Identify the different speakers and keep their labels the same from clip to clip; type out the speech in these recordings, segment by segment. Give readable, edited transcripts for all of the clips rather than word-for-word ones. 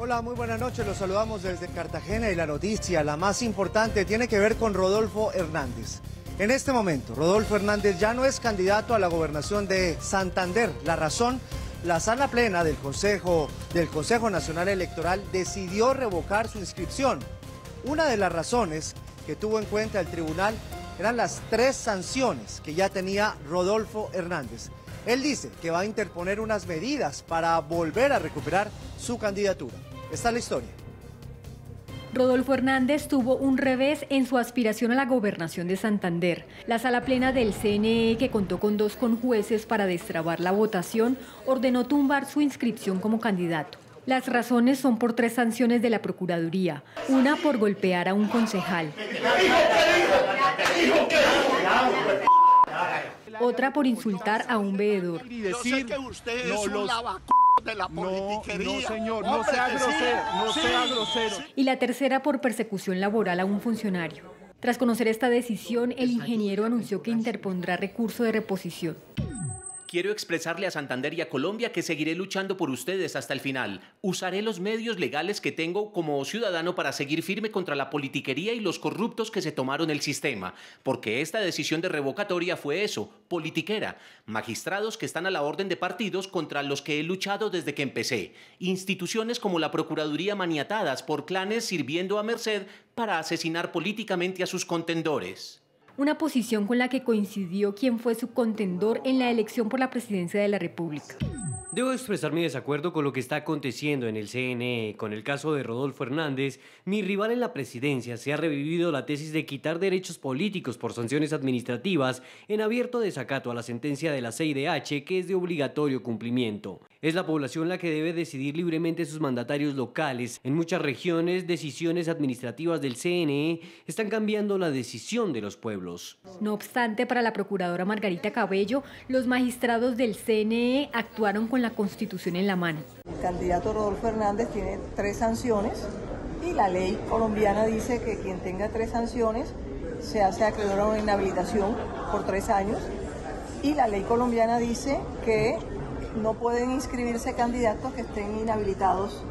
Speaker 1: Hola, muy buenas noches, los saludamos desde Cartagena y la noticia, la más importante, tiene que ver con Rodolfo Hernández. En este momento, Rodolfo Hernández ya no es candidato a la gobernación de Santander. La razón, la sala plena del Consejo Nacional Electoral decidió revocar su inscripción. Una de las razones que tuvo en cuenta el tribunal eran las 3 sanciones que ya tenía Rodolfo Hernández. Él dice que va a interponer unas medidas para volver a recuperar su candidatura. Esta es la historia.
Speaker 2: Rodolfo Hernández tuvo un revés en su aspiración a la gobernación de Santander. La sala plena del CNE, que contó con 2 conjueces para destrabar la votación, ordenó tumbar su inscripción como candidato. Las razones son por 3 sanciones de la Procuraduría, una por golpear a un concejal, otra por insultar a un veedor.
Speaker 3: Yo sé que usted es un lavaculo de la politiquería.
Speaker 4: No, señor, no sea grosero, no sea grosero.
Speaker 2: Y la tercera por persecución laboral a un funcionario. Tras conocer esta decisión, el ingeniero anunció que interpondrá recurso de reposición.
Speaker 5: Quiero expresarle a Santander y a Colombia que seguiré luchando por ustedes hasta el final. Usaré los medios legales que tengo como ciudadano para seguir firme contra la politiquería y los corruptos que se tomaron el sistema, porque esta decisión de revocatoria fue eso, politiquera. Magistrados que están a la orden de partidos contra los que he luchado desde que empecé. Instituciones como la Procuraduría maniatadas por clanes sirviendo a merced para asesinar políticamente a sus contendores.
Speaker 2: Una posición con la que coincidió quien fue su contendor en la elección por la presidencia de la República.
Speaker 6: Debo expresar mi desacuerdo con lo que está aconteciendo en el CNE. Con el caso de Rodolfo Hernández, mi rival en la presidencia, se ha revivido la tesis de quitar derechos políticos por sanciones administrativas en abierto desacato a la sentencia de la CIDH, que es de obligatorio cumplimiento. Es la población la que debe decidir libremente sus mandatarios locales. En muchas regiones, decisiones administrativas del CNE están cambiando la decisión de los pueblos.
Speaker 2: No obstante, para la procuradora Margarita Cabello, los magistrados del CNE actuaron con la Constitución en la mano.
Speaker 7: El candidato Rodolfo Hernández tiene 3 sanciones y la ley colombiana dice que quien tenga 3 sanciones se hace acreedor a una inhabilitación por 3 años, y la ley colombiana dice que no pueden inscribirse candidatos que estén inhabilitados,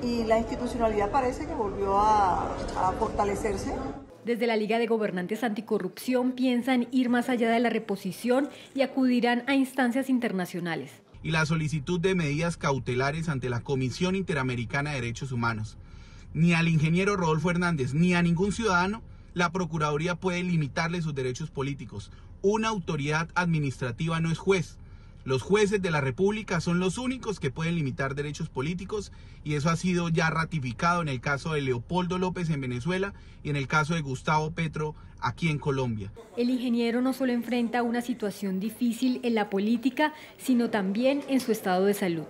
Speaker 7: y la institucionalidad parece que volvió a fortalecerse.
Speaker 2: Desde la Liga de Gobernantes Anticorrupción piensan ir más allá de la reposición y acudirán a instancias internacionales.
Speaker 8: Y la solicitud de medidas cautelares ante la Comisión Interamericana de Derechos Humanos. Ni al ingeniero Rodolfo Hernández ni a ningún ciudadano la Procuraduría puede limitarle sus derechos políticos. Una autoridad administrativa no es juez. Los jueces de la República son los únicos que pueden limitar derechos políticos, y eso ha sido ya ratificado en el caso de Leopoldo López en Venezuela y en el caso de Gustavo Petro aquí en Colombia.
Speaker 2: El ingeniero no solo enfrenta una situación difícil en la política, sino también en su estado de salud.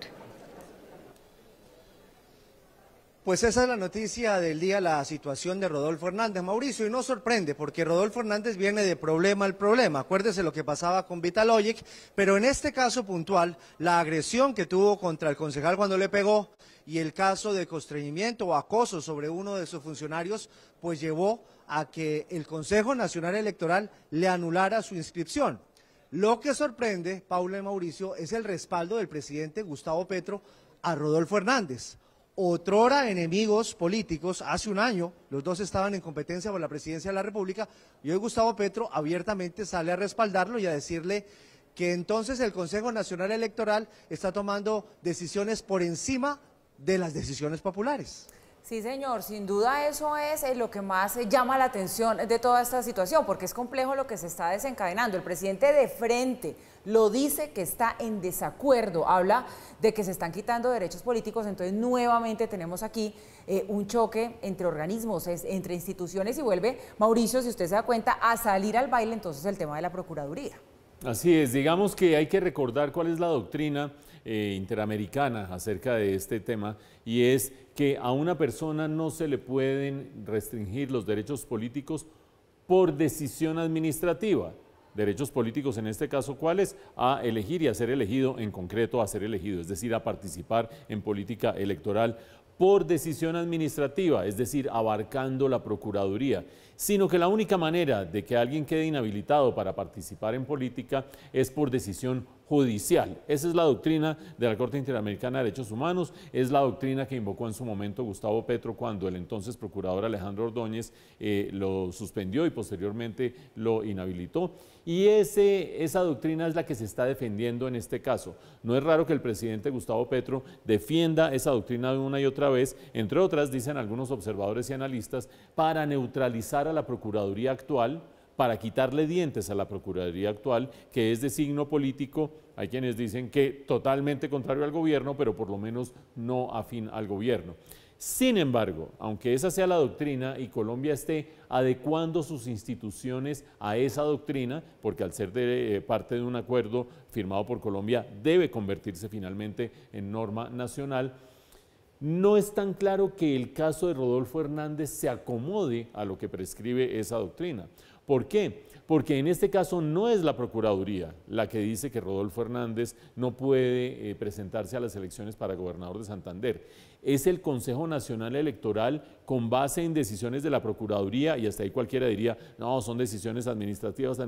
Speaker 1: Pues esa es la noticia del día, la situación de Rodolfo Hernández, Mauricio, y no sorprende porque Rodolfo Hernández viene de problema al problema. Acuérdese lo que pasaba con Vitalogic, pero en este caso puntual, la agresión que tuvo contra el concejal cuando le pegó y el caso de constreñimiento o acoso sobre uno de sus funcionarios, pues llevó a que el Consejo Nacional Electoral le anulara su inscripción. Lo que sorprende, Paula y Mauricio, es el respaldo del presidente Gustavo Petro a Rodolfo Hernández. Otrora enemigos políticos, hace un año los dos estaban en competencia por la presidencia de la República, y hoy Gustavo Petro abiertamente sale a respaldarlo y a decirle que entonces el Consejo Nacional Electoral está tomando decisiones por encima de las decisiones populares.
Speaker 9: Sí, señor, sin duda eso es lo que más llama la atención de toda esta situación, porque es complejo lo que se está desencadenando. El presidente de frente lo dice que está en desacuerdo, habla de que se están quitando derechos políticos, entonces nuevamente tenemos aquí un choque entre organismos, entre instituciones, y vuelve, Mauricio, si usted se da cuenta, a salir al baile entonces el tema de la Procuraduría.
Speaker 4: Así es, digamos que hay que recordar cuál es la doctrina interamericana acerca de este tema, y es que a una persona no se le pueden restringir los derechos políticos por decisión administrativa. Derechos políticos en este caso, ¿cuáles? A elegir y a ser elegido, en concreto a ser elegido, es decir, a participar en política electoral por decisión administrativa, es decir, abarcando la Procuraduría, sino que la única manera de que alguien quede inhabilitado para participar en política es por decisión judicial. Esa es la doctrina de la Corte Interamericana de Derechos Humanos, es la doctrina que invocó en su momento Gustavo Petro cuando el entonces procurador Alejandro Ordóñez lo suspendió y posteriormente lo inhabilitó. Y esa doctrina es la que se está defendiendo en este caso. No es raro que el presidente Gustavo Petro defienda esa doctrina una y otra vez, entre otras, dicen algunos observadores y analistas, para neutralizar a la Procuraduría actual, para quitarle dientes a la Procuraduría actual, que es de signo político. Hay quienes dicen que totalmente contrario al gobierno, pero por lo menos no afín al gobierno. Sin embargo, aunque esa sea la doctrina y Colombia esté adecuando sus instituciones a esa doctrina, porque al ser parte de un acuerdo firmado por Colombia debe convertirse finalmente en norma nacional, no es tan claro que el caso de Rodolfo Hernández se acomode a lo que prescribe esa doctrina. ¿Por qué? Porque en este caso no es la Procuraduría la que dice que Rodolfo Hernández no puede presentarse a las elecciones para gobernador de Santander. Es el Consejo Nacional Electoral con base en decisiones de la Procuraduría, y hasta ahí cualquiera diría, no, son decisiones administrativas,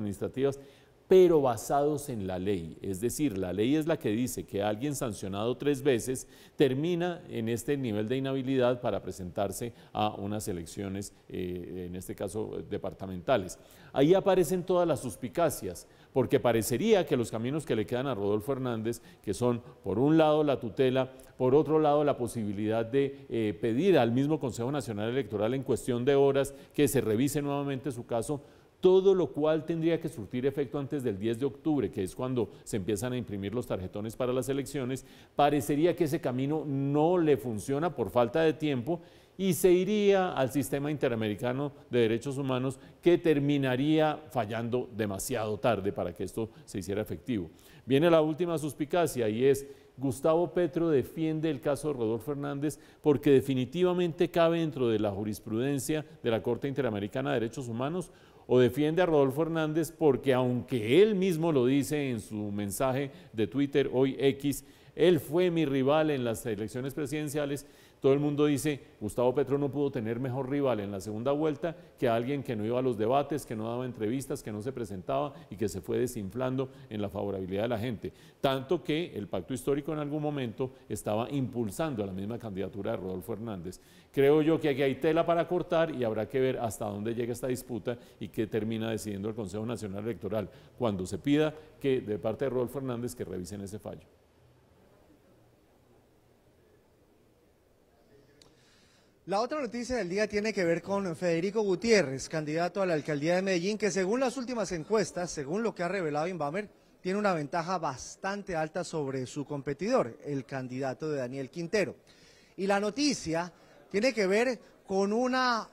Speaker 4: pero basados en la ley. Es decir, la ley es la que dice que alguien sancionado 3 veces termina en este nivel de inhabilidad para presentarse a unas elecciones, en este caso departamentales. Ahí aparecen todas las suspicacias, porque parecería que los caminos que le quedan a Rodolfo Hernández, que son por un lado la tutela, por otro lado la posibilidad de pedir al mismo Consejo Nacional Electoral en cuestión de horas que se revise nuevamente su caso, todo lo cual tendría que surtir efecto antes del 10 de octubre, que es cuando se empiezan a imprimir los tarjetones para las elecciones. Parecería que ese camino no le funciona por falta de tiempo y se iría al sistema interamericano de derechos humanos, que terminaría fallando demasiado tarde para que esto se hiciera efectivo. Viene la última suspicacia, y es: Gustavo Petro defiende el caso de Rodolfo Hernández porque definitivamente cabe dentro de la jurisprudencia de la Corte Interamericana de Derechos Humanos, o defiende a Rodolfo Hernández porque, aunque él mismo lo dice en su mensaje de Twitter, hoy X, él fue mi rival en las elecciones presidenciales, todo el mundo dice, Gustavo Petro no pudo tener mejor rival en la segunda vuelta que alguien que no iba a los debates, que no daba entrevistas, que no se presentaba y que se fue desinflando en la favorabilidad de la gente. Tanto que el pacto histórico en algún momento estaba impulsando a la misma candidatura de Rodolfo Hernández. Creo yo que aquí hay tela para cortar y habrá que ver hasta dónde llega esta disputa y qué termina decidiendo el Consejo Nacional Electoral cuando se pida que, de parte de Rodolfo Hernández, que revisen ese fallo.
Speaker 1: La otra noticia del día tiene que ver con Federico Gutiérrez, candidato a la alcaldía de Medellín, que según las últimas encuestas, según lo que ha revelado Inbamer, tiene una ventaja bastante alta sobre su competidor, el candidato de Daniel Quintero. Y la noticia tiene que ver con una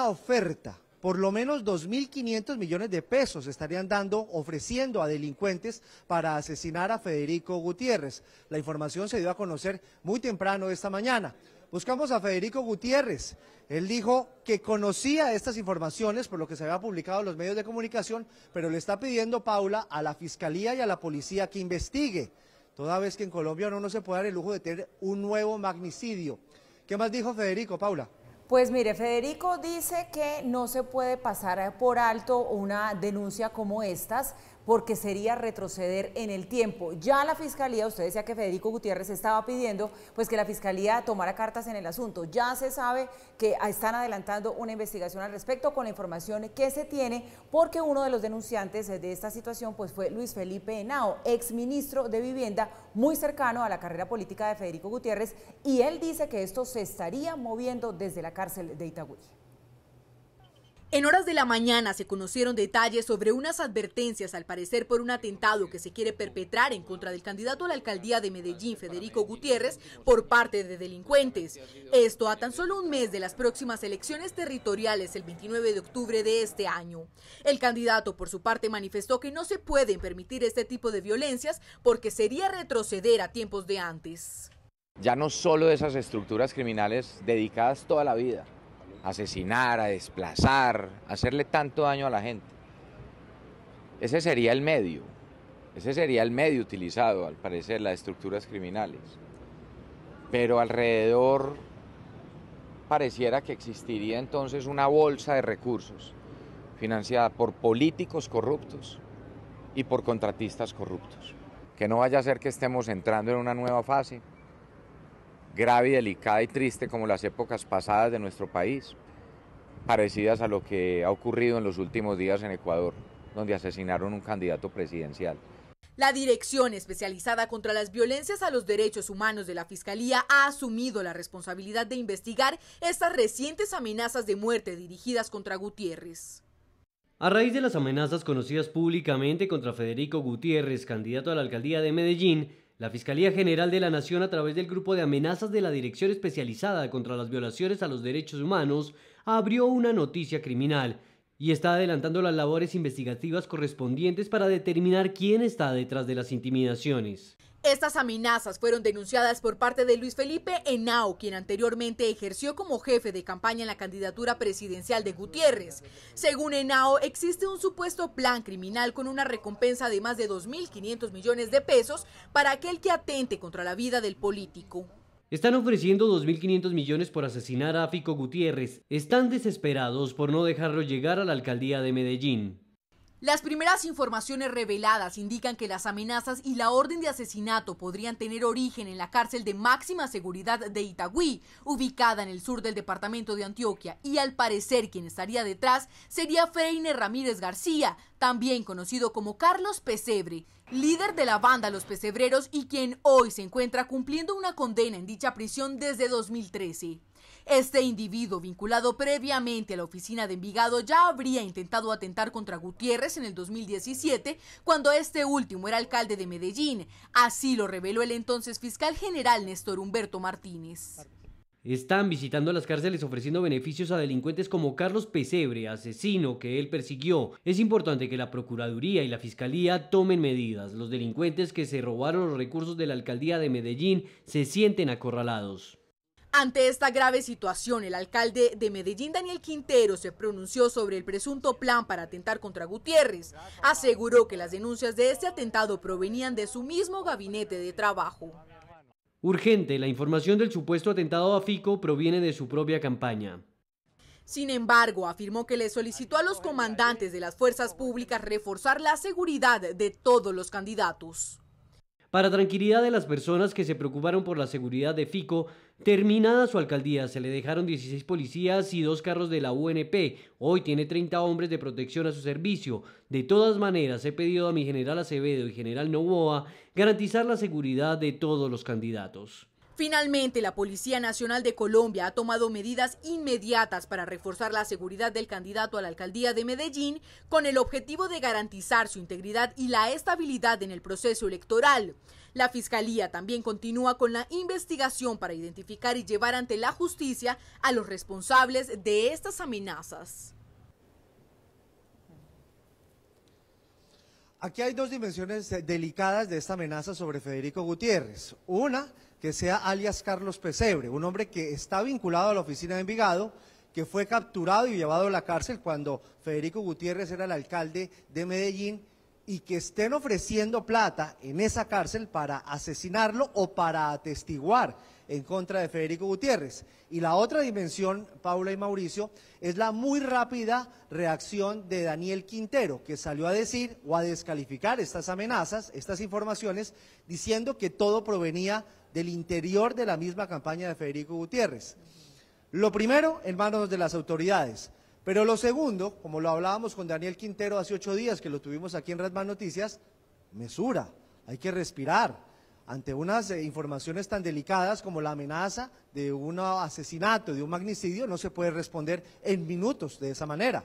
Speaker 1: oferta. Por lo menos 2.500 millones de pesos estarían ofreciendo a delincuentes para asesinar a Federico Gutiérrez. La información se dio a conocer muy temprano esta mañana. Buscamos a Federico Gutiérrez. Él dijo que conocía estas informaciones por lo que se había publicado en los medios de comunicación, pero le está pidiendo, Paula, a la Fiscalía y a la Policía que investigue, toda vez que en Colombia no se puede dar el lujo de tener un nuevo magnicidio. ¿Qué más dijo Federico, Paula?
Speaker 9: Pues mire, Federico dice que no se puede pasar por alto una denuncia como estas, porque sería retroceder en el tiempo. Ya la Fiscalía, usted decía que Federico Gutiérrez estaba pidiendo pues que la Fiscalía tomara cartas en el asunto. Ya se sabe que están adelantando una investigación al respecto con la información que se tiene, porque uno de los denunciantes de esta situación pues fue Luis Felipe Henao, exministro de Vivienda, muy cercano a la carrera política de Federico Gutiérrez, y él dice que esto se estaría moviendo desde la cárcel de Itagüí.
Speaker 10: En horas de la mañana se conocieron detalles sobre unas advertencias, al parecer por un atentado que se quiere perpetrar en contra del candidato a la alcaldía de Medellín, Federico Gutiérrez, por parte de delincuentes. Esto a tan solo un mes de las próximas elecciones territoriales, el 29 de octubre de este año. El candidato, por su parte, manifestó que no se pueden permitir este tipo de violencias porque sería retroceder a tiempos de antes.
Speaker 11: Ya no solo de esas estructuras criminales dedicadas toda la vida a asesinar, a desplazar, a hacerle tanto daño a la gente. Ese sería el medio utilizado, al parecer, las estructuras criminales. Pero alrededor pareciera que existiría entonces una bolsa de recursos financiada por políticos corruptos y por contratistas corruptos. que no vaya a ser que estemos entrando en una nueva fase, grave y delicada y triste como las épocas pasadas de nuestro país, parecidas a lo que ha ocurrido en los últimos días en Ecuador, donde asesinaron un candidato presidencial.
Speaker 10: La Dirección Especializada contra las Violencias a los Derechos Humanos de la Fiscalía ha asumido la responsabilidad de investigar estas recientes amenazas de muerte dirigidas contra Gutiérrez.
Speaker 6: A raíz de las amenazas conocidas públicamente contra Federico Gutiérrez, candidato a la alcaldía de Medellín, la Fiscalía General de la Nación, a través del grupo de amenazas de la Dirección Especializada contra las Violaciones a los Derechos Humanos, abrió una noticia criminal y está adelantando las labores investigativas correspondientes para determinar quién está detrás de las intimidaciones.
Speaker 10: Estas amenazas fueron denunciadas por parte de Luis Felipe Henao, quien anteriormente ejerció como jefe de campaña en la candidatura presidencial de Gutiérrez. Según Henao, existe un supuesto plan criminal con una recompensa de más de 2.500 millones de pesos para aquel que atente contra la vida del político.
Speaker 6: Están ofreciendo 2.500 millones por asesinar a Fico Gutiérrez. Están desesperados por no dejarlo llegar a la alcaldía de Medellín.
Speaker 10: Las primeras informaciones reveladas indican que las amenazas y la orden de asesinato podrían tener origen en la cárcel de máxima seguridad de Itagüí, ubicada en el sur del departamento de Antioquia, y al parecer quien estaría detrás sería Freine Ramírez García, también conocido como Carlos Pesebre, líder de la banda Los Pesebreros y quien hoy se encuentra cumpliendo una condena en dicha prisión desde 2013. Este individuo, vinculado previamente a la oficina de Envigado, ya habría intentado atentar contra Gutiérrez en el 2017, cuando este último era alcalde de Medellín. Así lo reveló el entonces fiscal general Néstor Humberto Martínez.
Speaker 6: Están visitando las cárceles ofreciendo beneficios a delincuentes como Carlos Pesebre, asesino que él persiguió. Es importante que la Procuraduría y la Fiscalía tomen medidas. Los delincuentes que se robaron los recursos de la alcaldía de Medellín se sienten acorralados.
Speaker 10: Ante esta grave situación, el alcalde de Medellín, Daniel Quintero, se pronunció sobre el presunto plan para atentar contra Gutiérrez. Aseguró que las denuncias de este atentado provenían de su mismo gabinete de trabajo.
Speaker 6: Urgente, la información del supuesto atentado a Fico proviene de su propia campaña.
Speaker 10: Sin embargo, afirmó que le solicitó a los comandantes de las fuerzas públicas reforzar la seguridad de todos los candidatos.
Speaker 6: Para tranquilidad de las personas que se preocuparon por la seguridad de Fico, terminada su alcaldía se le dejaron 16 policías y 2 carros de la UNP. Hoy tiene 30 hombres de protección a su servicio. De todas maneras, he pedido a mi general Acevedo y general Noboa garantizar la seguridad de todos los candidatos.
Speaker 10: Finalmente, la Policía Nacional de Colombia ha tomado medidas inmediatas para reforzar la seguridad del candidato a la alcaldía de Medellín con el objetivo de garantizar su integridad y la estabilidad en el proceso electoral. La Fiscalía también continúa con la investigación para identificar y llevar ante la justicia a los responsables de estas amenazas.
Speaker 1: Aquí hay dos dimensiones delicadas de esta amenaza sobre Federico Gutiérrez. Una, que sea alias Carlos Pesebre, un hombre que está vinculado a la oficina de Envigado, que fue capturado y llevado a la cárcel cuando Federico Gutiérrez era el alcalde de Medellín, y que estén ofreciendo plata en esa cárcel para asesinarlo o para atestiguar en contra de Federico Gutiérrez. Y la otra dimensión, Paula y Mauricio, es la muy rápida reacción de Daniel Quintero, que salió a decir o a descalificar estas amenazas, estas informaciones, diciendo que todo provenía del interior de la misma campaña de Federico Gutiérrez. Lo primero, en manos de las autoridades. Pero lo segundo, como lo hablábamos con Daniel Quintero hace 8 días, que lo tuvimos aquí en Redman Noticias, mesura, hay que respirar. Ante unas informaciones tan delicadas como la amenaza de un asesinato, de un magnicidio, no se puede responder en minutos de esa manera.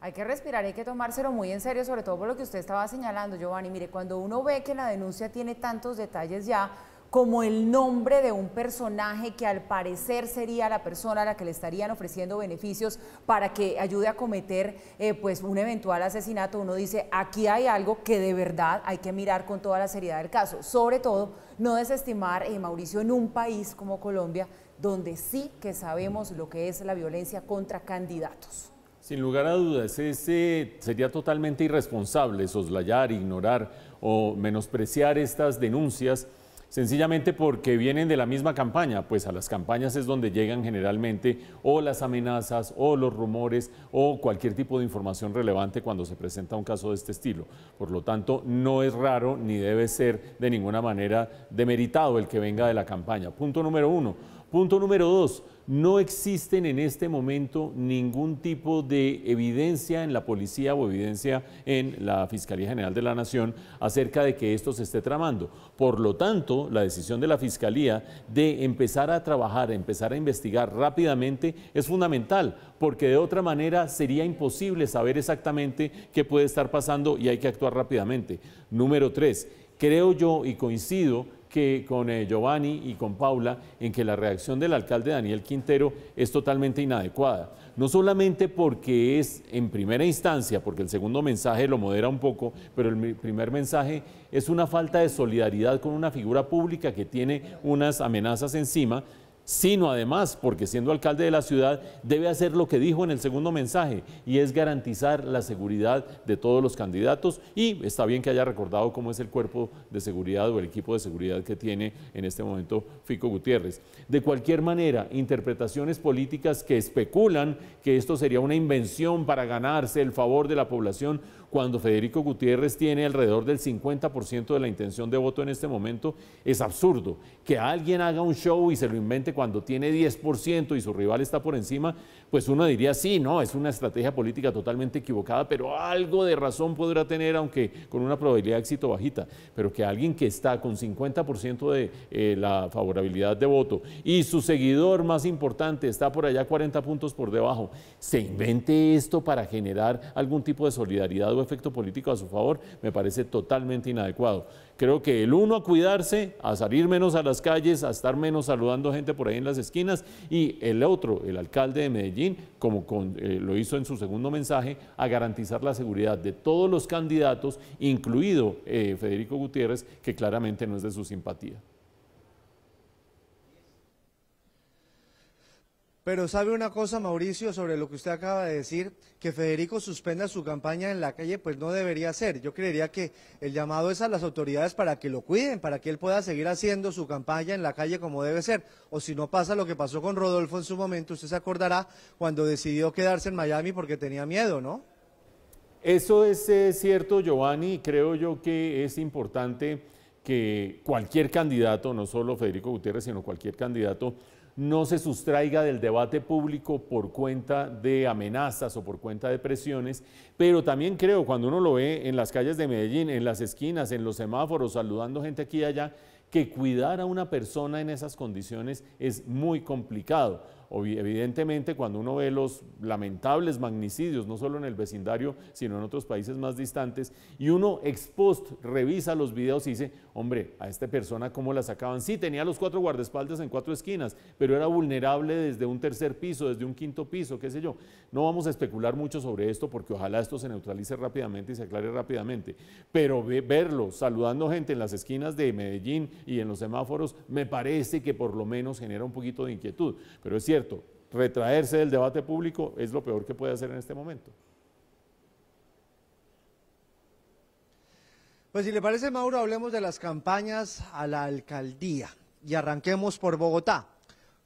Speaker 9: Hay que respirar, hay que tomárselo muy en serio, sobre todo por lo que usted estaba señalando, Giovanni. Mire, cuando uno ve que la denuncia tiene tantos detalles ya, como el nombre de un personaje que al parecer sería la persona a la que le estarían ofreciendo beneficios para que ayude a cometer pues un eventual asesinato, uno dice, aquí hay algo que de verdad hay que mirar con toda la seriedad del caso. Sobre todo, no desestimar, Mauricio, en un país como Colombia, donde sí que sabemos lo que es la violencia contra candidatos.
Speaker 4: Sin lugar a dudas, sería totalmente irresponsable soslayar, ignorar o menospreciar estas denuncias, Sencillamente porque vienen de la misma campaña, pues a las campañas es donde llegan generalmente o las amenazas o los rumores o cualquier tipo de información relevante cuando se presenta un caso de este estilo. Por lo tanto, no es raro ni debe ser de ninguna manera demeritado el que venga de la campaña. Punto número 1. Punto número 2. No existen en este momento ningún tipo de evidencia en la policía o evidencia en la Fiscalía General de la Nación acerca de que esto se esté tramando. Por lo tanto, la decisión de la Fiscalía de empezar a trabajar, empezar a investigar rápidamente es fundamental, porque de otra manera sería imposible saber exactamente qué puede estar pasando y hay que actuar rápidamente. Número 3. Creo yo y coincido que con Giovanni y con Paula en que la reacción del alcalde Daniel Quintero es totalmente inadecuada. No solamente porque es en primera instancia, porque el segundo mensaje lo modera un poco, pero el primer mensaje es una falta de solidaridad con una figura pública que tiene unas amenazas encima, sino además porque siendo alcalde de la ciudad debe hacer lo que dijo en el segundo mensaje y es garantizar la seguridad de todos los candidatos y está bien que haya recordado cómo es el cuerpo de seguridad o el equipo de seguridad que tiene en este momento Fico Gutiérrez. De cualquier manera, interpretaciones políticas que especulan que esto sería una invención para ganarse el favor de la población cuando Federico Gutiérrez tiene alrededor del 50% de la intención de voto en este momento, es absurdo. Que alguien haga un show y se lo invente cuando tiene 10% y su rival está por encima, pues uno diría, sí, no, es una estrategia política totalmente equivocada, pero algo de razón podrá tener, aunque con una probabilidad de éxito bajita. Pero que alguien que está con 50% de la favorabilidad de voto y su seguidor más importante está por allá 40 puntos por debajo, se invente esto para generar algún tipo de solidaridad o efecto político a su favor, me parece totalmente inadecuado. Creo que el uno a cuidarse, a salir menos a las calles, a estar menos saludando gente por ahí en las esquinas, y el otro, el alcalde de Medellín, como lo hizo en su segundo mensaje, a garantizar la seguridad de todos los candidatos, incluido Federico Gutiérrez, que claramente no es de su simpatía.
Speaker 1: Pero ¿sabe una cosa, Mauricio, sobre lo que usted acaba de decir? Que Federico suspenda su campaña en la calle, pues no debería ser. Yo creería que el llamado es a las autoridades para que lo cuiden, para que él pueda seguir haciendo su campaña en la calle como debe ser. O si no pasa lo que pasó con Rodolfo en su momento, usted se acordará cuando decidió quedarse en Miami porque tenía miedo, ¿no?
Speaker 4: Eso es cierto, Giovanni, y creo yo que es importante que cualquier candidato, no solo Federico Gutiérrez, sino cualquier candidato, no se sustraiga del debate público por cuenta de amenazas o por cuenta de presiones, pero también creo, cuando uno lo ve en las calles de Medellín, en las esquinas, en los semáforos, saludando gente aquí y allá, que cuidar a una persona en esas condiciones es muy complicado. Evidentemente, cuando uno ve los lamentables magnicidios, no solo en el vecindario, sino en otros países más distantes, y uno ex post revisa los videos y dice, hombre, a esta persona ¿cómo la sacaban? Sí, tenía los 4 guardaespaldas en 4 esquinas, pero era vulnerable desde un tercer piso, desde un quinto piso, qué sé yo. No vamos a especular mucho sobre esto porque ojalá esto se neutralice rápidamente y se aclare rápidamente, pero verlo saludando gente en las esquinas de Medellín y en los semáforos me parece que por lo menos genera un poquito de inquietud, pero es cierto, retraerse del debate público es lo peor que puede hacer en este momento.
Speaker 1: Pues si le parece, Mauro, hablemos de las campañas a la alcaldía y arranquemos por Bogotá.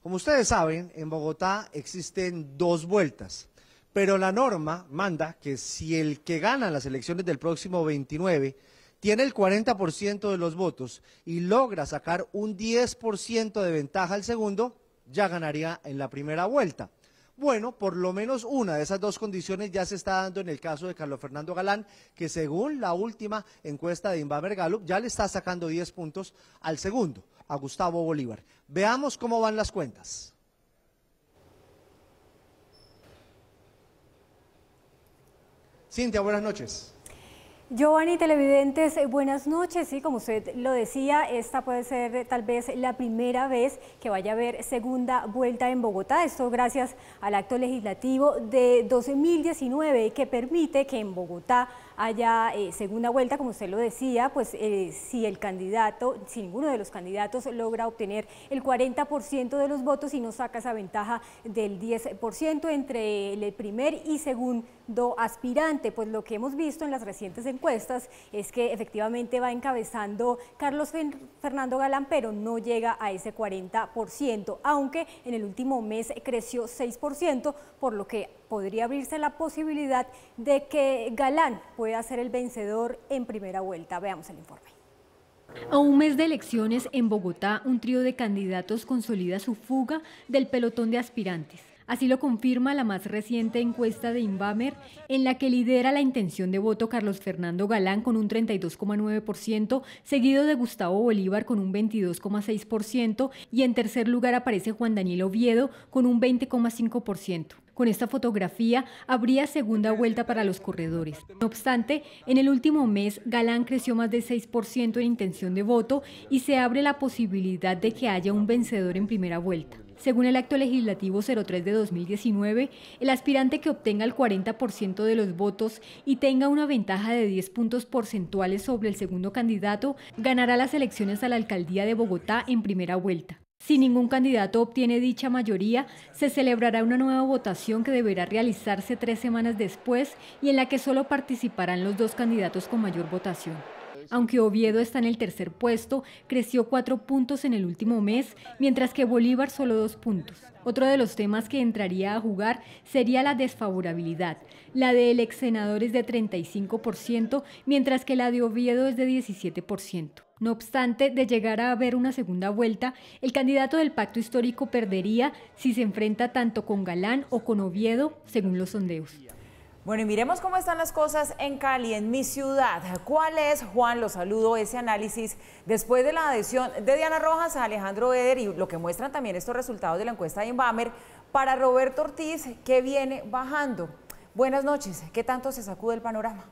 Speaker 1: Como ustedes saben, en Bogotá existen 2 vueltas, pero la norma manda que si el que gana las elecciones del próximo 29 tiene el 40% de los votos y logra sacar un 10% de ventaja al segundo, ya ganaría en la primera vuelta. Bueno, por lo menos una de esas 2 condiciones ya se está dando en el caso de Carlos Fernando Galán, que según la última encuesta de Inbamer Gallup ya le está sacando 10 puntos al segundo, a Gustavo Bolívar. Veamos cómo van las cuentas. Cintia, buenas noches.
Speaker 12: Giovanni, televidentes, buenas noches. Sí, como usted lo decía, esta puede ser tal vez la primera vez que vaya a haber segunda vuelta en Bogotá. Esto gracias al acto legislativo de 2019 que permite que en Bogotá haya segunda vuelta, como usted lo decía, pues si ninguno de los candidatos logra obtener el 40% de los votos y no saca esa ventaja del 10% entre el primer y segundo aspirante, pues lo que hemos visto en las recientes encuestas es que efectivamente va encabezando Carlos Fernando Galán, pero no llega a ese 40%, aunque en el último mes creció 6%, por lo que podría abrirse la posibilidad de que Galán pueda ser el vencedor en primera vuelta. Veamos el informe.
Speaker 2: A un mes de elecciones en Bogotá, un trío de candidatos consolida su fuga del pelotón de aspirantes. Así lo confirma la más reciente encuesta de Inbamer, en la que lidera la intención de voto Carlos Fernando Galán con un 32,9%, seguido de Gustavo Bolívar con un 22,6% y en tercer lugar aparece Juan Daniel Oviedo con un 20,5%. Con esta fotografía habría segunda vuelta para los corredores. No obstante, en el último mes Galán creció más de 6% en intención de voto y se abre la posibilidad de que haya un vencedor en primera vuelta. Según el Acto Legislativo 03 de 2019, el aspirante que obtenga el 40% de los votos y tenga una ventaja de 10 puntos porcentuales sobre el segundo candidato, ganará las elecciones a la alcaldía de Bogotá en primera vuelta. Si ningún candidato obtiene dicha mayoría, se celebrará una nueva votación que deberá realizarse 3 semanas después y en la que solo participarán los 2 candidatos con mayor votación. Aunque Oviedo está en el tercer puesto, creció 4 puntos en el último mes, mientras que Bolívar solo 2 puntos. Otro de los temas que entraría a jugar sería la desfavorabilidad. La del ex senador es de 35%, mientras que la de Oviedo es de 17%. No obstante, de llegar a haber una segunda vuelta, el candidato del pacto histórico perdería si se enfrenta tanto con Galán o con Oviedo, según los sondeos.
Speaker 9: Bueno, y miremos cómo están las cosas en Cali, en mi ciudad. ¿Cuál es, Juan, lo saludo, ese análisis después de la adhesión de Diana Rojas a Alejandro Eder y lo que muestran también estos resultados de la encuesta de Inbamer para Roberto Ortiz, que viene bajando? Buenas noches, ¿qué tanto se sacude el panorama?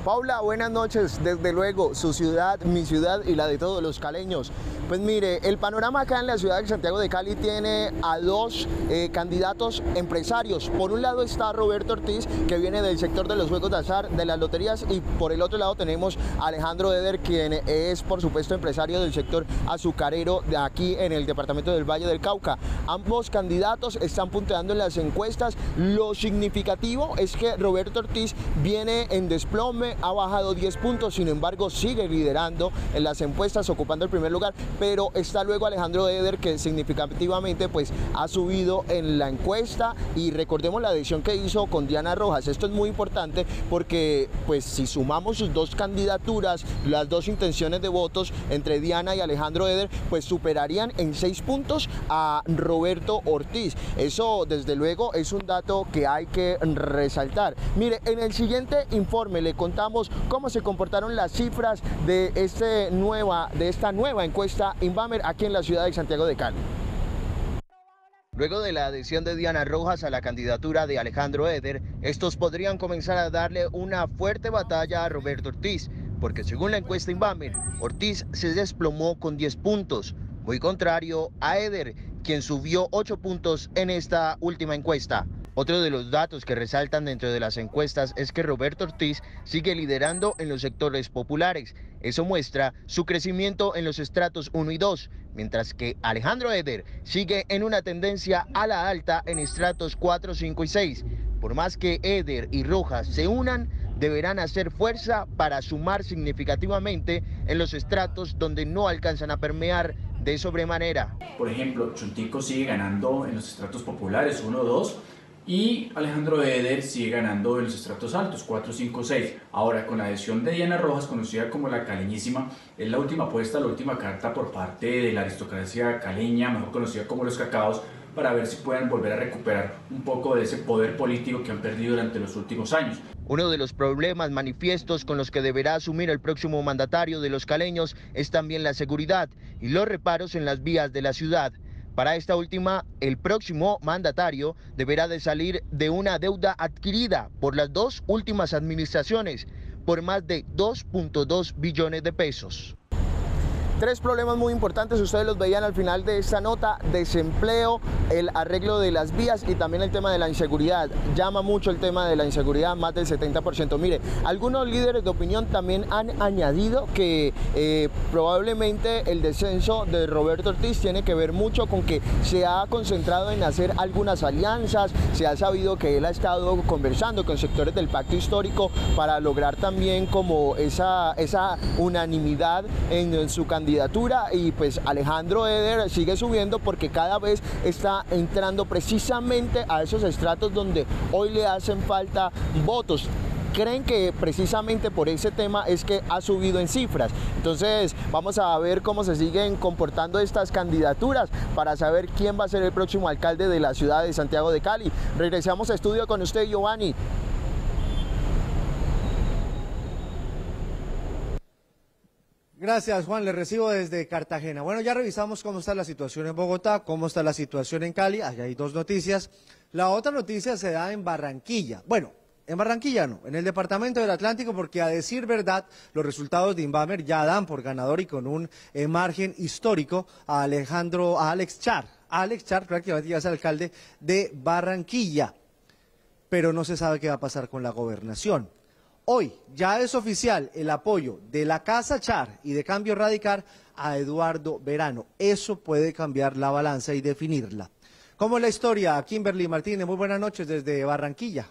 Speaker 13: Paula, buenas noches. Desde luego, su ciudad, mi ciudad y la de todos los caleños. Pues mire, el panorama acá en la ciudad de Santiago de Cali tiene a 2 candidatos empresarios. Por un lado está Roberto Ortiz, que viene del sector de los juegos de azar, de las loterías, y por el otro lado tenemos a Alejandro Eder, quien es por supuesto empresario del sector azucarero de aquí en el departamento del Valle del Cauca. Ambos candidatos están punteando en las encuestas. Lo significativo es que Roberto Ortiz viene en desplome, ha bajado 10 puntos, sin embargo sigue liderando en las encuestas, ocupando el primer lugar, pero está luego Alejandro Eder, que significativamente pues ha subido en la encuesta, y recordemos la adhesión que hizo con Diana Rojas. Esto es muy importante porque pues si sumamos sus 2 candidaturas, las 2 intenciones de votos entre Diana y Alejandro Eder, pues superarían en 6 puntos a Roberto Ortiz. Eso desde luego es un dato que hay que resaltar. Mire, en el siguiente informe le contamos cómo se comportaron las cifras de esta nueva encuesta Inbamer aquí en la ciudad de Santiago de Cali. Luego de la adhesión de Diana Rojas a la candidatura de Alejandro Eder, estos podrían comenzar a darle una fuerte batalla a Roberto Ortiz, porque según la encuesta Inbamer, Ortiz se desplomó con 10 puntos, muy contrario a Eder, quien subió 8 puntos en esta última encuesta. Otro de los datos que resaltan dentro de las encuestas es que Roberto Ortiz sigue liderando en los sectores populares. Eso muestra su crecimiento en los estratos 1 y 2, mientras que Alejandro Eder sigue en una tendencia a la alta en estratos 4, 5 y 6. Por más que Eder y Rojas se unan, deberán hacer fuerza para sumar significativamente en los estratos donde no alcanzan a permear de sobremanera.
Speaker 14: Por ejemplo, Chuntico sigue ganando en los estratos populares 1, 2, y Alejandro Eder sigue ganando en los estratos altos 4, 5, 6. Ahora, con la adhesión de Diana Rojas, conocida como la Caleñísima, es la última apuesta, la última carta por parte de la aristocracia caleña, mejor conocida como los cacaos, para ver si pueden volver a recuperar un poco de ese poder político que han perdido durante los últimos años.
Speaker 13: Uno de los problemas manifiestos con los que deberá asumir el próximo mandatario de los caleños es también la seguridad y los reparos en las vías de la ciudad. Para esta última, el próximo mandatario deberá de salir de una deuda adquirida por las 2 últimas administraciones por más de 2.2 billones de pesos. tres problemas muy importantes, ustedes los veían al final de esta nota: desempleo, el arreglo de las vías y también el tema de la inseguridad. Llama mucho el tema de la inseguridad, más del 70%. Mire, algunos líderes de opinión también han añadido que probablemente el descenso de Roberto Ortiz tiene que ver mucho con que se ha concentrado en hacer algunas alianzas. Se ha sabido que él ha estado conversando con sectores del pacto histórico para lograr también como esa unanimidad en su candidatura, y pues Alejandro Eder sigue subiendo porque cada vez está entrando precisamente a esos estratos donde hoy le hacen falta votos. Creen que precisamente por ese tema es que ha subido en cifras. Entonces vamos a ver cómo se siguen comportando estas candidaturas para saber quién va a ser el próximo alcalde de la ciudad de Santiago de Cali. Regresamos a estudio con usted, Giovanni.
Speaker 1: Gracias, Juan. Le recibo desde Cartagena. Bueno, ya revisamos cómo está la situación en Bogotá, cómo está la situación en Cali. Allá hay dos noticias. La otra noticia se da en Barranquilla. Bueno, en Barranquilla no, en el departamento del Atlántico, porque a decir verdad, los resultados de Invamer ya dan por ganador y con un margen histórico a Alex Char. Alex Char prácticamente ya es alcalde de Barranquilla, pero no se sabe qué va a pasar con la gobernación. Hoy ya es oficial el apoyo de la Casa Char y de Cambio Radical a Eduardo Verano. Eso puede cambiar la balanza y definirla. ¿Cómo es la historia? Kimberly Martínez, muy buenas noches desde Barranquilla.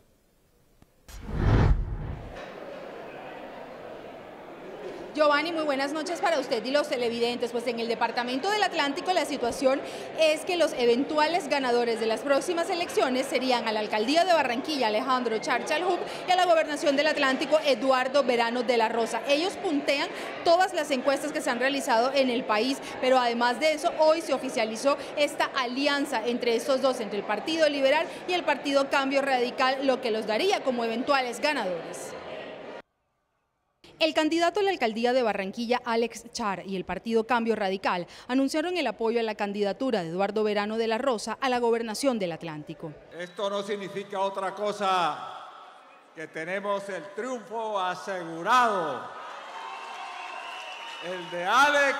Speaker 15: Giovanni, muy buenas noches para usted y los televidentes. Pues en el departamento del Atlántico la situación es que los eventuales ganadores de las próximas elecciones serían a la alcaldía de Barranquilla, Alejandro Char Chalhub, y a la gobernación del Atlántico, Eduardo Verano de la Rosa. Ellos puntean todas las encuestas que se han realizado en el país, pero además de eso, hoy se oficializó esta alianza entre estos dos, entre el Partido Liberal y el Partido Cambio Radical, lo que los daría como eventuales ganadores. El candidato a la alcaldía de Barranquilla, Alex Char, y el partido Cambio Radical anunciaron el apoyo a la candidatura de Eduardo Verano de la Rosa a la gobernación del Atlántico.
Speaker 16: Esto no significa otra cosa que tenemos el triunfo asegurado, el de Alex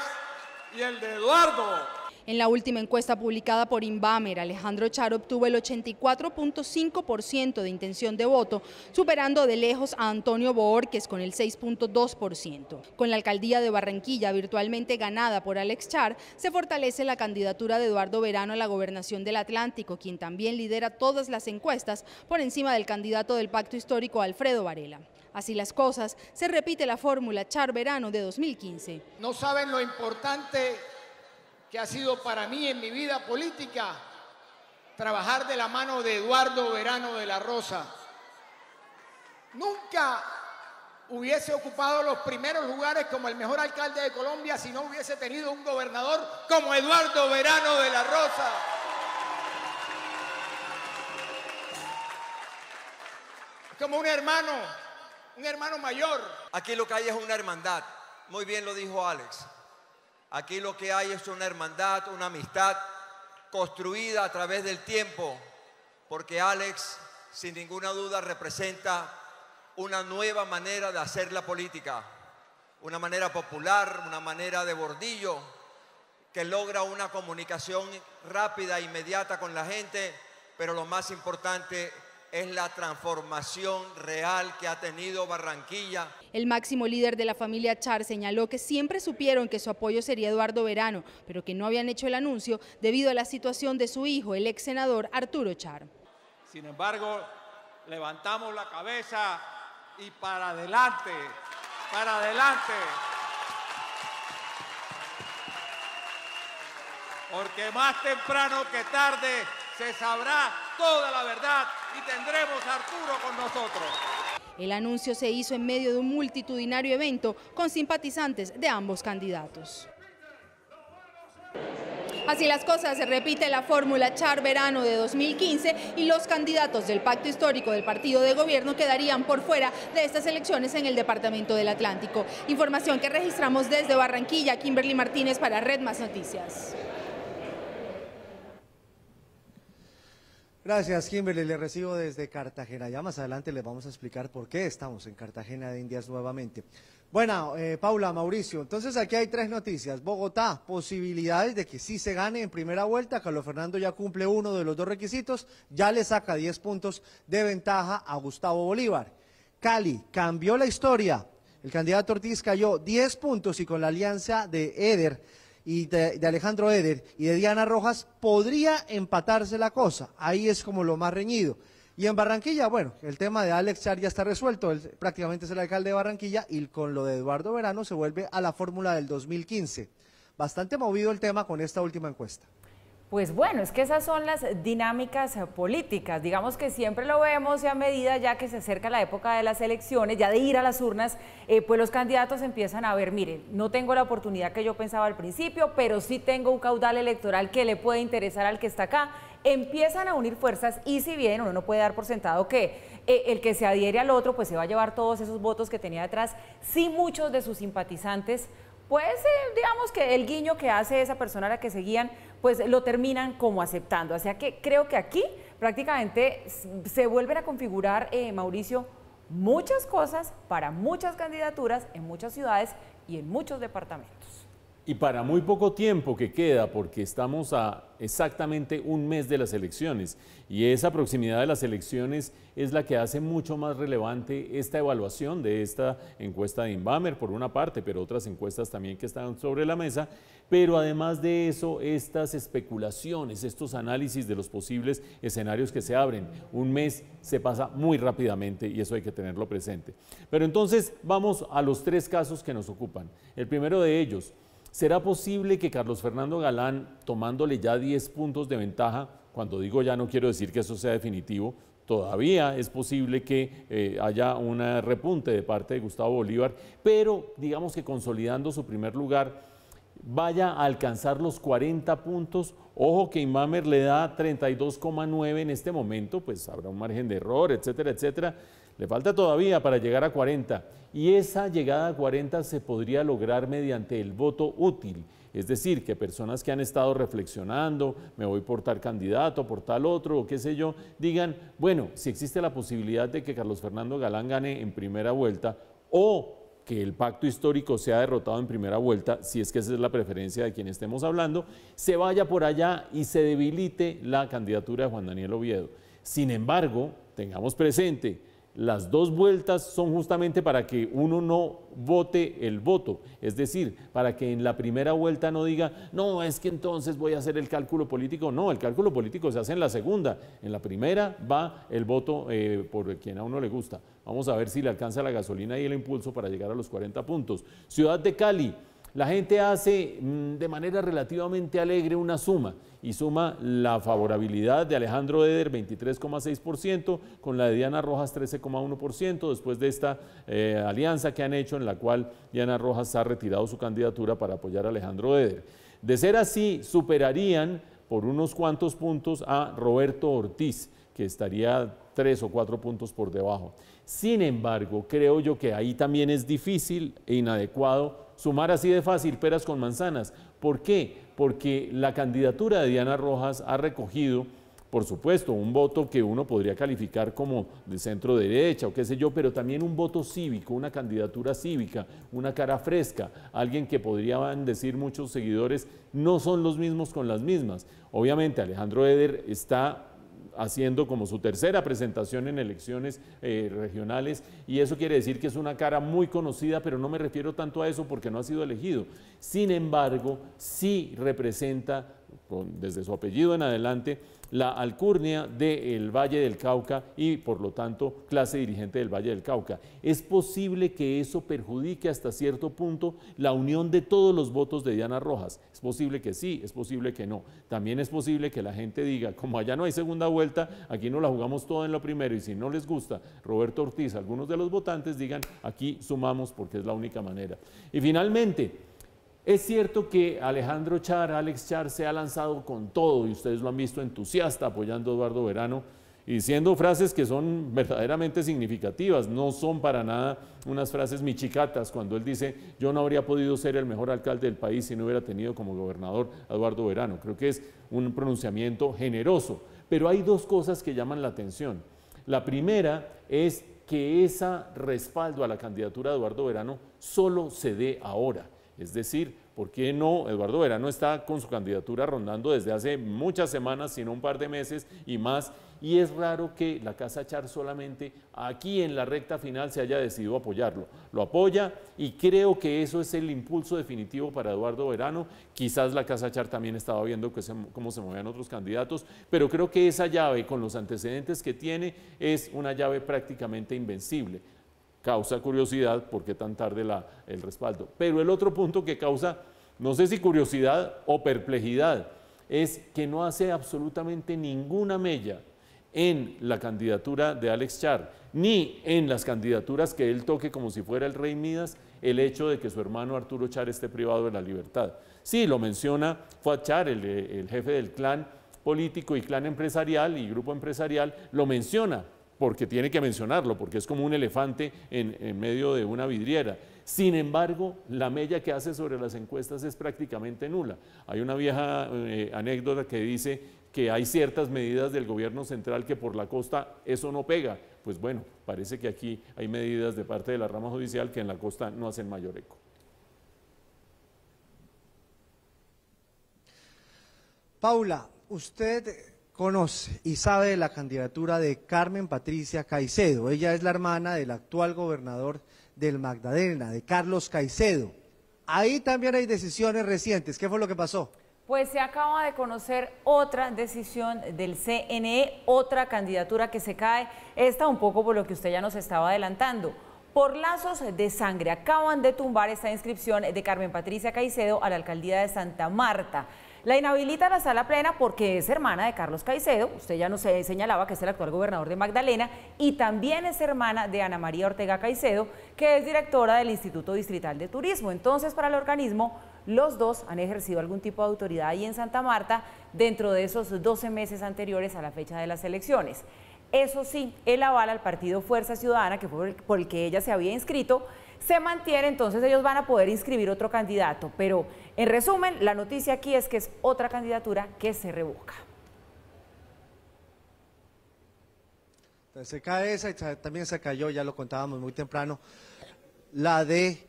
Speaker 16: y el de Eduardo.
Speaker 15: En la última encuesta publicada por Invamer, Alejandro Char obtuvo el 84.5% de intención de voto, superando de lejos a Antonio Bohórquez con el 6.2%. Con la alcaldía de Barranquilla virtualmente ganada por Alex Char, se fortalece la candidatura de Eduardo Verano a la gobernación del Atlántico, quien también lidera todas las encuestas por encima del candidato del Pacto Histórico, Alfredo Varela. Así las cosas, se repite la fórmula Char-Verano de 2015.
Speaker 17: No saben lo importante que ha sido para mí en mi vida política trabajar de la mano de Eduardo Verano de la Rosa. Nunca hubiese ocupado los primeros lugares como el mejor alcalde de Colombia si no hubiese tenido un gobernador como Eduardo Verano de la Rosa. Como un hermano mayor.
Speaker 18: Aquí lo que hay es una hermandad, muy bien lo dijo Alex. Aquí lo que hay es una hermandad, una amistad construida a través del tiempo, porque Alex, sin ninguna duda, representa una nueva manera de hacer la política, una manera popular, una manera de bordillo, que logra una comunicación rápida e inmediata con la gente, pero lo más importante es la transformación real que ha tenido Barranquilla.
Speaker 15: El máximo líder de la familia Char señaló que siempre supieron que su apoyo sería Eduardo Verano, pero que no habían hecho el anuncio debido a la situación de su hijo, el ex senador Arturo Char.
Speaker 16: Sin embargo, levantamos la cabeza y para adelante, para adelante. Porque más temprano que tarde se sabrá toda la verdad y tendremos a Arturo con nosotros.
Speaker 15: El anuncio se hizo en medio de un multitudinario evento con simpatizantes de ambos candidatos. Así las cosas, se repite la fórmula Char-Verano de 2015 y los candidatos del pacto histórico del partido de gobierno quedarían por fuera de estas elecciones en el departamento del Atlántico. Información que registramos desde Barranquilla. Kimberly Martínez para Red Más Noticias.
Speaker 1: Gracias, Kimberly. Le recibo desde Cartagena. Ya más adelante les vamos a explicar por qué estamos en Cartagena de Indias nuevamente. Bueno, Paula, Mauricio, entonces aquí hay tres noticias. Bogotá, posibilidades de que sí se gane en primera vuelta. Carlos Fernando ya cumple uno de los dos requisitos, ya le saca 10 puntos de ventaja a Gustavo Bolívar. Cali, cambió la historia. El candidato Ortiz cayó 10 puntos y con la alianza de Eder y de Alejandro Eder y de Diana Rojas podría empatarse la cosa. Ahí es como lo más reñido. Y en Barranquilla, bueno, el tema de Alex Char ya está resuelto, él prácticamente es el alcalde de Barranquilla y con lo de Eduardo Verano se vuelve a la fórmula del 2015. Bastante movido el tema con esta última encuesta.
Speaker 9: Pues bueno, es que esas son las dinámicas políticas, digamos que siempre lo vemos y a medida ya que se acerca la época de las elecciones, ya de ir a las urnas, pues los candidatos empiezan a ver, miren, no tengo la oportunidad que yo pensaba al principio, pero sí tengo un caudal electoral que le puede interesar al que está acá, empiezan a unir fuerzas y si bien uno no puede dar por sentado que el que se adhiere al otro pues se va a llevar todos esos votos que tenía detrás, sí muchos de sus simpatizantes pues digamos que el guiño que hace esa persona a la que seguían, pues lo terminan como aceptando. O sea que creo que aquí prácticamente se vuelven a configurar, Mauricio, muchas cosas para muchas candidaturas en muchas ciudades y en muchos departamentos.
Speaker 4: Y para muy poco tiempo que queda, porque estamos a exactamente un mes de las elecciones, y esa proximidad de las elecciones es la que hace mucho más relevante esta evaluación de esta encuesta de Inbamer, por una parte, pero otras encuestas también que están sobre la mesa, pero además de eso, estas especulaciones, estos análisis de los posibles escenarios que se abren. Un mes se pasa muy rápidamente y eso hay que tenerlo presente. Pero entonces vamos a los tres casos que nos ocupan. El primero de ellos, ¿será posible que Carlos Fernando Galán, tomándole ya 10 puntos de ventaja, cuando digo ya no quiero decir que eso sea definitivo, todavía es posible que haya un repunte de parte de Gustavo Bolívar, pero digamos que consolidando su primer lugar, vaya a alcanzar los 40 puntos? Ojo que Inbamer le da 32,9 en este momento, pues habrá un margen de error, etcétera, etcétera. Le falta todavía para llegar a 40 y esa llegada a 40 se podría lograr mediante el voto útil, es decir, que personas que han estado reflexionando, me voy por tal candidato, por tal otro o qué sé yo, digan, bueno, si existe la posibilidad de que Carlos Fernando Galán gane en primera vuelta o que el pacto histórico sea derrotado en primera vuelta, si es que esa es la preferencia de quien estemos hablando, se vaya por allá y se debilite la candidatura de Juan Daniel Oviedo. Sin embargo, tengamos presente, las dos vueltas son justamente para que uno no vote el voto, es decir, para que en la primera vuelta no diga, no, es que entonces voy a hacer el cálculo político. No, el cálculo político se hace en la segunda, en la primera va el voto por quien a uno le gusta. Vamos a ver si le alcanza la gasolina y el impulso para llegar a los 40 puntos. Ciudad de Cali. La gente hace de manera relativamente alegre una suma y suma la favorabilidad de Alejandro Eder, 23,6%, con la de Diana Rojas, 13,1%, después de esta alianza que han hecho en la cual Diana Rojas ha retirado su candidatura para apoyar a Alejandro Eder. De ser así, superarían por unos cuantos puntos a Roberto Ortiz, que estaría 3 o 4 puntos por debajo. Sin embargo, creo yo que ahí también es difícil e inadecuado sumar así de fácil peras con manzanas. ¿Por qué? Porque la candidatura de Diana Rojas ha recogido, por supuesto, un voto que uno podría calificar como de centro derecha o qué sé yo, pero también un voto cívico, una candidatura cívica, una cara fresca, alguien que podrían decir muchos seguidores no son los mismos con las mismas. Obviamente Alejandro Eder está haciendo como su tercera presentación en elecciones regionales y eso quiere decir que es una cara muy conocida, pero no me refiero tanto a eso porque no ha sido elegido. Sin embargo, sí representa, desde su apellido en adelante, la alcurnia del Valle del Cauca y por lo tanto clase dirigente del Valle del Cauca. ¿Es posible que eso perjudique hasta cierto punto la unión de todos los votos de Diana Rojas? Es posible que sí, es posible que no. También es posible que la gente diga, como allá no hay segunda vuelta, aquí no la jugamos todo en lo primero y si no les gusta Roberto Ortiz, algunos de los votantes digan, aquí sumamos porque es la única manera. Y finalmente, es cierto que Alex Char se ha lanzado con todo y ustedes lo han visto entusiasta apoyando a Eduardo Verano y diciendo frases que son verdaderamente significativas, no son para nada unas frases michicatas cuando él dice yo no habría podido ser el mejor alcalde del país si no hubiera tenido como gobernador a Eduardo Verano. Creo que es un pronunciamiento generoso, Pero hay dos cosas que llaman la atención. La primera es que ese respaldo a la candidatura de Eduardo Verano solo se dé ahora. Es decir, ¿por qué no? Eduardo Verano está con su candidatura rondando desde hace muchas semanas, sino un par de meses y más, y es raro que la Casa Char solamente aquí en la recta final se haya decidido apoyarlo. Lo apoya y creo que eso es el impulso definitivo para Eduardo Verano. Quizás la Casa Char también estaba viendo cómo se movían otros candidatos, pero creo que esa llave, con los antecedentes que tiene, es una llave prácticamente invencible. Causa curiosidad por qué tan tarde el respaldo. Pero el otro punto que causa, no sé si curiosidad o perplejidad, es que no hace absolutamente ninguna mella en la candidatura de Alex Char, ni en las candidaturas que él toque como si fuera el rey Midas, el hecho de que su hermano Arturo Char esté privado de la libertad. Sí, lo menciona Fuad Char, el jefe del clan político y clan empresarial y grupo empresarial, lo menciona, porque tiene que mencionarlo, porque es como un elefante en medio de una vidriera. Sin embargo, la mella que hace sobre las encuestas es prácticamente nula. Hay una vieja anécdota que dice que hay ciertas medidas del gobierno central que por la costa eso no pega. Pues bueno, parece que aquí hay medidas de parte de la rama judicial que en la costa no hacen mayor eco.
Speaker 1: Paula, usted conoce y sabe de la candidatura de Carmen Patricia Caicedo. Ella es la hermana del actual gobernador del Magdalena, de Carlos Caicedo. Ahí también hay decisiones recientes. ¿Qué fue lo que pasó?
Speaker 9: Pues se acaba de conocer otra decisión del CNE, otra candidatura que se cae, esta un poco por lo que usted ya nos estaba adelantando. Por lazos de sangre acaban de tumbar esta inscripción de Carmen Patricia Caicedo a la alcaldía de Santa Marta. La inhabilita la sala plena porque es hermana de Carlos Caicedo, usted ya nos señalaba que es el actual gobernador de Magdalena, y también es hermana de Ana María Ortega Caicedo, que es directora del Instituto Distrital de Turismo. Entonces, para el organismo, los dos han ejercido algún tipo de autoridad ahí en Santa Marta dentro de esos 12 meses anteriores a la fecha de las elecciones. Eso sí, el aval al partido Fuerza Ciudadana, que fue por el que ella se había inscrito, se mantiene, entonces ellos van a poder inscribir otro candidato. Pero, en resumen, la noticia aquí es que es otra candidatura que se revoca.
Speaker 1: Entonces se cae esa y también se cayó, ya lo contábamos muy temprano, la de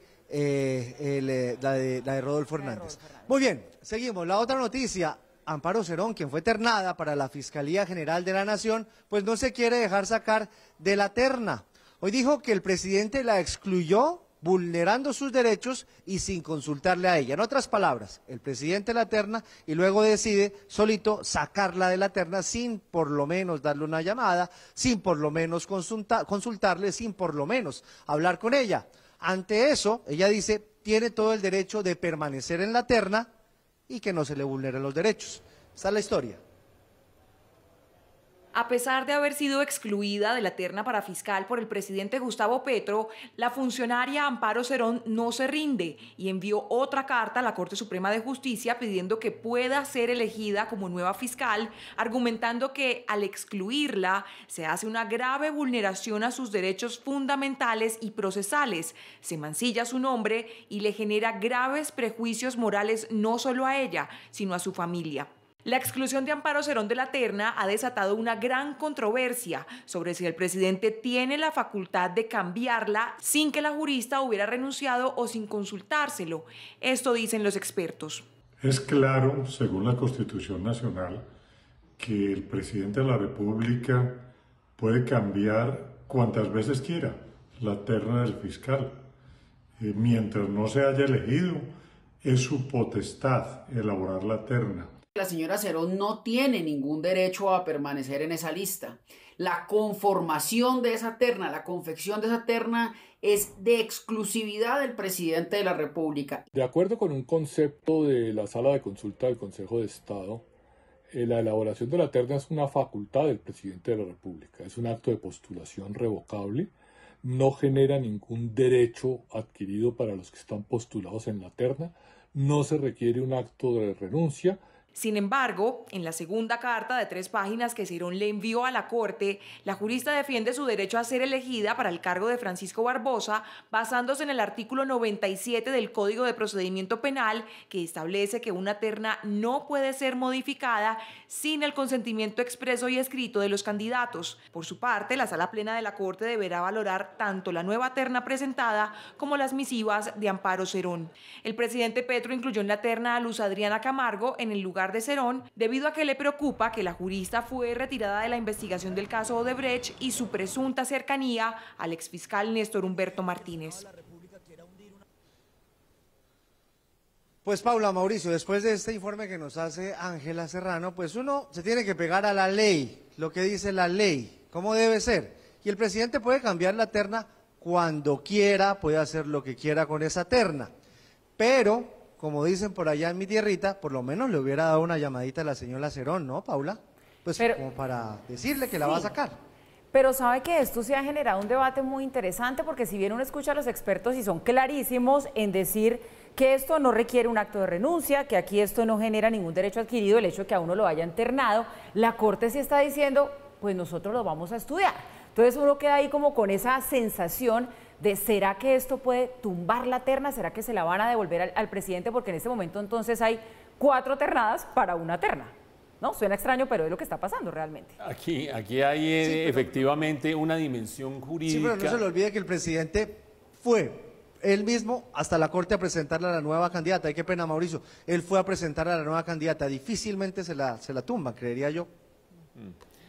Speaker 1: Rodolfo Hernández. Muy bien, seguimos. La otra noticia, Amparo Cerón, quien fue ternada para la Fiscalía General de la Nación, pues no se quiere dejar sacar de la terna. Hoy dijo que el presidente la excluyó, vulnerando sus derechos y sin consultarle a ella. En otras palabras, el presidente la terna y luego decide solito sacarla de la terna sin por lo menos darle una llamada, sin por lo menos consultarle, sin por lo menos hablar con ella. Ante eso, ella dice, tiene todo el derecho de permanecer en la terna y que no se le vulneren los derechos. Esta es la historia.
Speaker 19: A pesar de haber sido excluida de la terna para fiscal por el presidente Gustavo Petro, la funcionaria Amparo Cerón no se rinde y envió otra carta a la Corte Suprema de Justicia pidiendo que pueda ser elegida como nueva fiscal, argumentando que al excluirla se hace una grave vulneración a sus derechos fundamentales y procesales, se mancilla su nombre y le genera graves prejuicios morales no solo a ella, sino a su familia. La exclusión de Amparo Cerón de la terna ha desatado una gran controversia sobre si el presidente tiene la facultad de cambiarla sin que la jurista hubiera renunciado o sin consultárselo. Esto dicen los expertos.
Speaker 20: Es claro, según la Constitución Nacional, que el presidente de la República puede cambiar cuantas veces quiera la terna del fiscal. Mientras no se haya elegido, es su potestad elaborar la terna.
Speaker 21: La señora Cerón no tiene ningún derecho a permanecer en esa lista. La conformación de esa terna, la confección de esa terna es de exclusividad del presidente de la República.
Speaker 22: De acuerdo con un concepto de la Sala de Consulta del Consejo de Estado, la elaboración de la terna es una facultad del presidente de la República. Es un acto de postulación revocable, no genera ningún derecho adquirido para los que están postulados en la terna, no se requiere un acto de renuncia.
Speaker 19: Sin embargo, en la segunda carta de 3 páginas que Cerón le envió a la Corte, la jurista defiende su derecho a ser elegida para el cargo de Francisco Barbosa basándose en el artículo 97 del Código de Procedimiento Penal, que establece que una terna no puede ser modificada sin el consentimiento expreso y escrito de los candidatos. Por su parte, la Sala Plena de la Corte deberá valorar tanto la nueva terna presentada como las misivas de Amparo Cerón. El presidente Petro incluyó en la terna a Luz Adriana Camargo en el lugar de Cerón, debido a que le preocupa que la jurista fue retirada de la investigación del caso Odebrecht y su presunta cercanía al exfiscal Néstor Humberto Martínez.
Speaker 1: Pues Paula, Mauricio, después de este informe que nos hace Ángela Serrano, pues uno se tiene que pegar a la ley, lo que dice la ley, cómo debe ser. Y el presidente puede cambiar la terna cuando quiera, puede hacer lo que quiera con esa terna. Pero, como dicen por allá en mi tierrita, por lo menos le hubiera dado una llamadita a la señora Cerón, ¿no, Paula? Pues como para decirle que la va a sacar.
Speaker 9: Pero sabe que esto se ha generado un debate muy interesante, porque si bien uno escucha a los expertos y son clarísimos en decir que esto no requiere un acto de renuncia, que aquí esto no genera ningún derecho adquirido, el hecho de que a uno lo haya internado, la Corte sí está diciendo, pues nosotros lo vamos a estudiar. Entonces uno queda ahí como con esa sensación de ¿será que esto puede tumbar la terna? ¿Será que se la van a devolver al presidente? Porque en este momento entonces hay 4 ternadas para una terna. ¿No? Suena extraño, pero es lo que está pasando realmente.
Speaker 4: Aquí hay efectivamente una dimensión jurídica.
Speaker 1: Sí, pero no se le olvide que el presidente fue él mismo hasta la Corte a presentarle a la nueva candidata. Ay, qué pena, Mauricio. Él fue a presentarle a la nueva candidata. Difícilmente se la tumban, creería yo.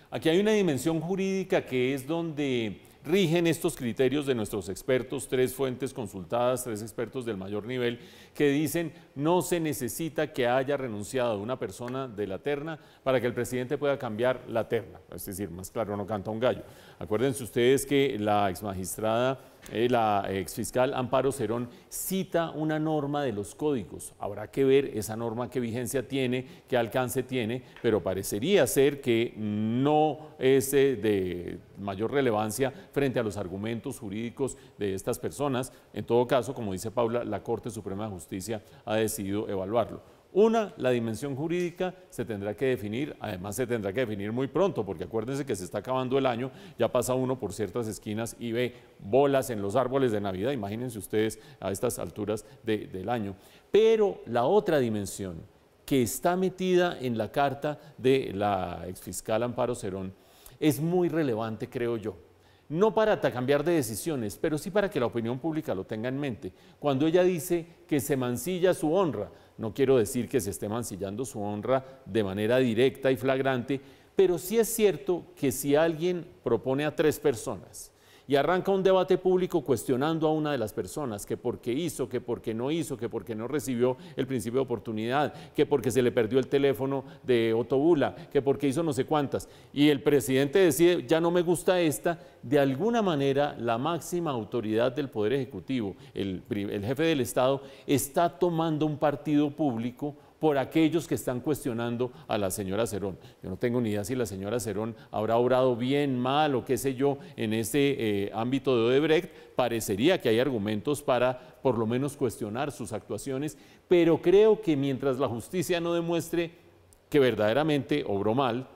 Speaker 4: Aquí hay una dimensión jurídica que es donde rigen estos criterios de nuestros expertos, 3 fuentes consultadas, 3 expertos del mayor nivel, que dicen no se necesita que haya renunciado una persona de la terna para que el presidente pueda cambiar la terna. Es decir, más claro no canta un gallo. Acuérdense ustedes que la exmagistrada, la exfiscal Amparo Cerón cita una norma de los códigos. Habrá que ver esa norma qué vigencia tiene, qué alcance tiene, pero parecería ser que no es de mayor relevancia frente a los argumentos jurídicos de estas personas. En todo caso, como dice Paula, la Corte Suprema de Justicia ha decidido evaluarlo. La dimensión jurídica se tendrá que definir, además se tendrá que definir muy pronto, porque acuérdense que se está acabando el año, ya pasa uno por ciertas esquinas y ve bolas en los árboles de Navidad, imagínense ustedes a estas alturas del año. Pero la otra dimensión que está metida en la carta de la exfiscal Amparo Cerón es muy relevante, creo yo. No para cambiar de decisiones, pero sí para que la opinión pública lo tenga en mente. Cuando ella dice que se mancilla su honra, no quiero decir que se esté mancillando su honra de manera directa y flagrante, pero sí es cierto que si alguien propone a 3 personas y arranca un debate público cuestionando a una de las personas, que porque hizo, que porque no hizo, que porque no recibió el principio de oportunidad, que porque se le perdió el teléfono de Otto Bula, que porque hizo no sé cuántas, y el presidente decide, ya no me gusta esta, de alguna manera la máxima autoridad del Poder Ejecutivo, el jefe del Estado, está tomando un partido público por aquellos que están cuestionando a la señora Cerón. Yo no tengo ni idea si la señora Cerón habrá obrado bien, mal o qué sé yo en ese ámbito de Odebrecht. Parecería que hay argumentos para por lo menos cuestionar sus actuaciones, pero creo que mientras la justicia no demuestre que verdaderamente obró mal,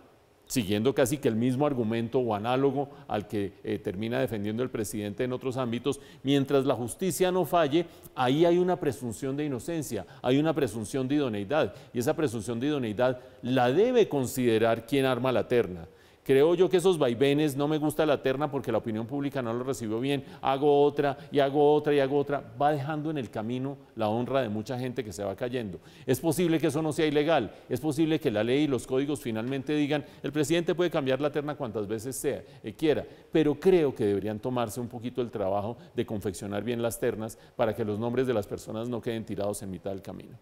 Speaker 4: siguiendo casi que el mismo argumento o análogo al que termina defendiendo el presidente en otros ámbitos, mientras la justicia no falle, ahí hay una presunción de inocencia, hay una presunción de idoneidad, y esa presunción de idoneidad la debe considerar quien arma la terna. Creo yo que esos vaivenes, no me gusta la terna porque la opinión pública no lo recibió bien, hago otra y hago otra y hago otra, va dejando en el camino la honra de mucha gente que se va cayendo. Es posible que eso no sea ilegal, es posible que la ley y los códigos finalmente digan, el presidente puede cambiar la terna cuantas veces quiera, pero creo que deberían tomarse un poquito el trabajo de confeccionar bien las ternas para que los nombres de las personas no queden tirados en mitad del camino.